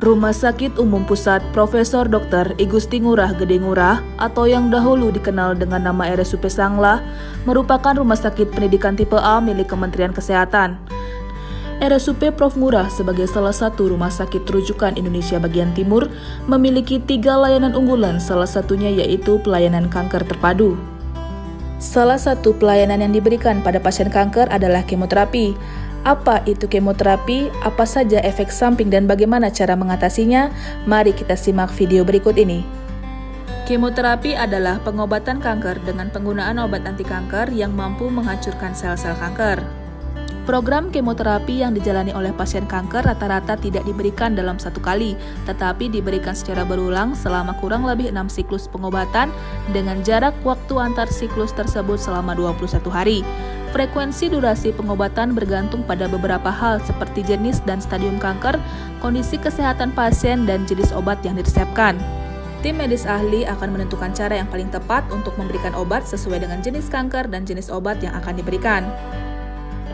Rumah Sakit Umum Pusat Profesor Dr. I Gusti Ngurah Gede Ngurah atau yang dahulu dikenal dengan nama RSUP Sanglah merupakan rumah sakit pendidikan tipe A milik Kementerian Kesehatan. RSUP Prof. Ngurah sebagai salah satu rumah sakit rujukan Indonesia bagian timur memiliki 3 layanan unggulan, salah satunya yaitu pelayanan kanker terpadu. Salah satu pelayanan yang diberikan pada pasien kanker adalah kemoterapi. Apa itu kemoterapi, apa saja efek samping dan bagaimana cara mengatasinya? Mari kita simak video berikut ini. Kemoterapi adalah pengobatan kanker dengan penggunaan obat anti kanker yang mampu menghancurkan sel-sel kanker. Program kemoterapi yang dijalani oleh pasien kanker rata-rata tidak diberikan dalam satu kali, tetapi diberikan secara berulang selama kurang lebih 6 siklus pengobatan dengan jarak waktu antar siklus tersebut selama 21 hari. Frekuensi durasi pengobatan bergantung pada beberapa hal seperti jenis dan stadium kanker, kondisi kesehatan pasien, dan jenis obat yang diresepkan. Tim medis ahli akan menentukan cara yang paling tepat untuk memberikan obat sesuai dengan jenis kanker dan jenis obat yang akan diberikan.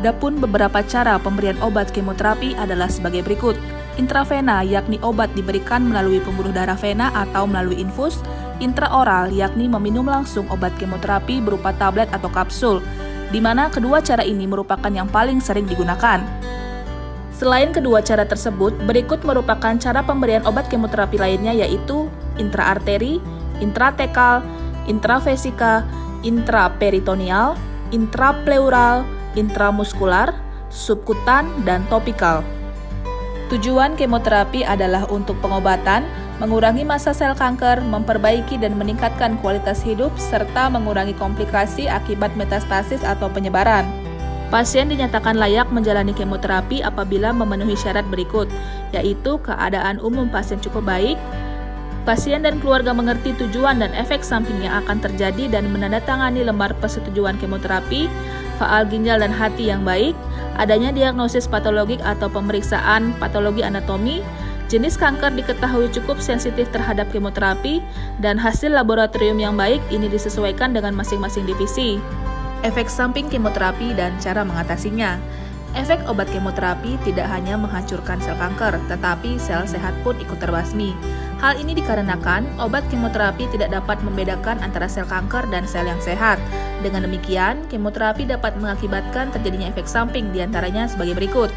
Adapun beberapa cara pemberian obat kemoterapi adalah sebagai berikut. Intravena, yakni obat diberikan melalui pembuluh darah vena atau melalui infus. Intraoral, yakni meminum langsung obat kemoterapi berupa tablet atau kapsul, di mana kedua cara ini merupakan yang paling sering digunakan. Selain kedua cara tersebut, berikut merupakan cara pemberian obat kemoterapi lainnya yaitu intraarteri, intratekal, intravesika, intraperitoneal, intrapleural, intramuskular, subkutan, dan topikal. Tujuan kemoterapi adalah untuk pengobatan, mengurangi massa sel kanker, memperbaiki dan meningkatkan kualitas hidup, serta mengurangi komplikasi akibat metastasis atau penyebaran. Pasien dinyatakan layak menjalani kemoterapi apabila memenuhi syarat berikut, yaitu keadaan umum pasien cukup baik, pasien dan keluarga mengerti tujuan dan efek samping yang akan terjadi dan menandatangani lembar persetujuan kemoterapi, faal ginjal dan hati yang baik, adanya diagnosis patologik atau pemeriksaan patologi anatomi, jenis kanker diketahui cukup sensitif terhadap kemoterapi, dan hasil laboratorium yang baik ini disesuaikan dengan masing-masing divisi. Efek samping kemoterapi dan cara mengatasinya. Efek obat kemoterapi tidak hanya menghancurkan sel kanker, tetapi sel sehat pun ikut terbasmi. Hal ini dikarenakan obat kemoterapi tidak dapat membedakan antara sel kanker dan sel yang sehat. Dengan demikian, kemoterapi dapat mengakibatkan terjadinya efek samping, diantaranya sebagai berikut.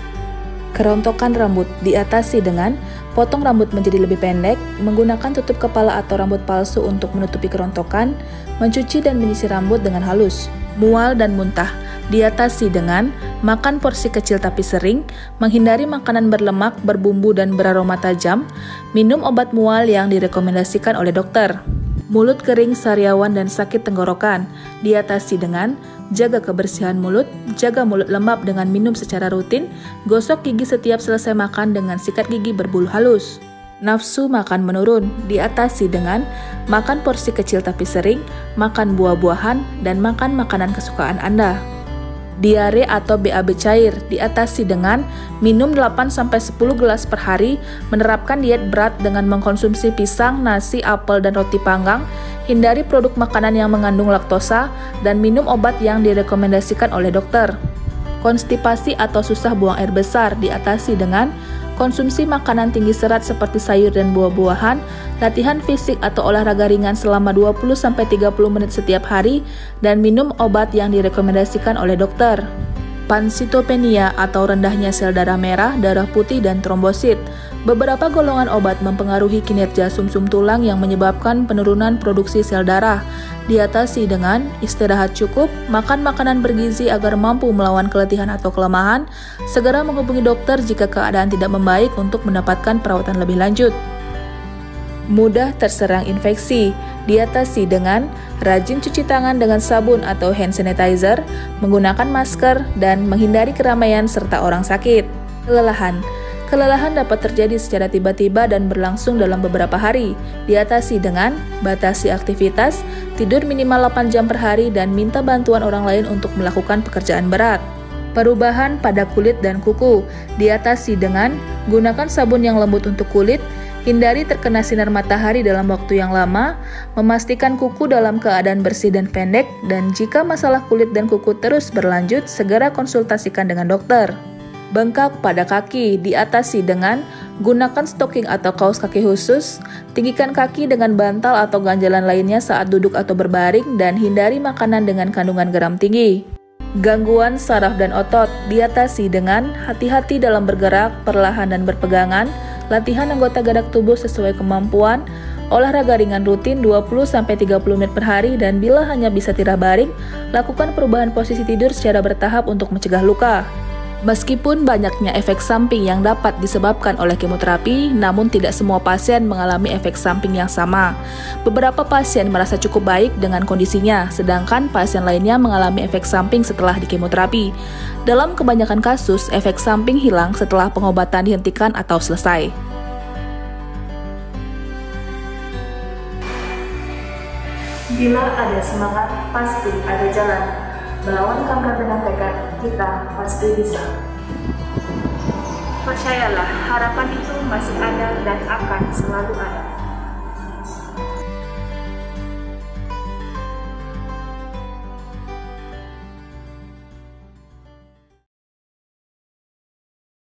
Kerontokan rambut diatasi dengan potong rambut menjadi lebih pendek, menggunakan tutup kepala atau rambut palsu untuk menutupi kerontokan, mencuci dan menyisir rambut dengan halus. Mual dan muntah diatasi dengan makan porsi kecil tapi sering, menghindari makanan berlemak, berbumbu, dan beraroma tajam, minum obat mual yang direkomendasikan oleh dokter. Mulut kering, sariawan, dan sakit tenggorokan diatasi dengan jaga kebersihan mulut, jaga mulut lembab dengan minum secara rutin, gosok gigi setiap selesai makan dengan sikat gigi berbulu halus. Nafsu makan menurun diatasi dengan makan porsi kecil tapi sering, makan buah-buahan, dan makan makanan kesukaan Anda. Diare atau BAB cair diatasi dengan minum 8-10 gelas per hari, menerapkan diet berat dengan mengkonsumsi pisang, nasi, apel, dan roti panggang, hindari produk makanan yang mengandung laktosa, dan minum obat yang direkomendasikan oleh dokter. Konstipasi atau susah buang air besar diatasi dengan konsumsi makanan tinggi serat seperti sayur dan buah-buahan, latihan fisik atau olahraga ringan selama 20-30 menit setiap hari, dan minum obat yang direkomendasikan oleh dokter. Pansitopenia atau rendahnya sel darah merah, darah putih, dan trombosit. Beberapa golongan obat mempengaruhi kinerja sumsum tulang yang menyebabkan penurunan produksi sel darah. Diatasi dengan istirahat cukup, makan makanan bergizi agar mampu melawan keletihan atau kelemahan, segera menghubungi dokter jika keadaan tidak membaik untuk mendapatkan perawatan lebih lanjut. Mudah terserang infeksi diatasi dengan rajin cuci tangan dengan sabun atau hand sanitizer, menggunakan masker, dan menghindari keramaian serta orang sakit. Kelelahan dapat terjadi secara tiba-tiba dan berlangsung dalam beberapa hari. Diatasi dengan batasi aktivitas, tidur minimal 8 jam per hari, dan minta bantuan orang lain untuk melakukan pekerjaan berat. Perubahan pada kulit dan kuku diatasi dengan gunakan sabun yang lembut untuk kulit, hindari terkena sinar matahari dalam waktu yang lama, memastikan kuku dalam keadaan bersih dan pendek, dan jika masalah kulit dan kuku terus berlanjut, segera konsultasikan dengan dokter. Bengkak pada kaki diatasi dengan Gunakan stocking atau kaos kaki khusus, tinggikan kaki dengan bantal atau ganjalan lainnya saat duduk atau berbaring, dan hindari makanan dengan kandungan garam tinggi. Gangguan saraf dan otot diatasi dengan hati-hati dalam bergerak, perlahan dan berpegangan, latihan anggota gerak tubuh sesuai kemampuan, olahraga ringan rutin 20-30 menit per hari, dan bila hanya bisa tidur baring, lakukan perubahan posisi tidur secara bertahap untuk mencegah luka. Meskipun banyaknya efek samping yang dapat disebabkan oleh kemoterapi, namun tidak semua pasien mengalami efek samping yang sama. Beberapa pasien merasa cukup baik dengan kondisinya, sedangkan pasien lainnya mengalami efek samping setelah dikemoterapi. Dalam kebanyakan kasus, efek samping hilang setelah pengobatan dihentikan atau selesai. Bila ada semangat, pasti ada jalan. Melawan kanker dengan tekad, kita pasti bisa. Percayalah, harapan itu masih ada dan akan selalu ada.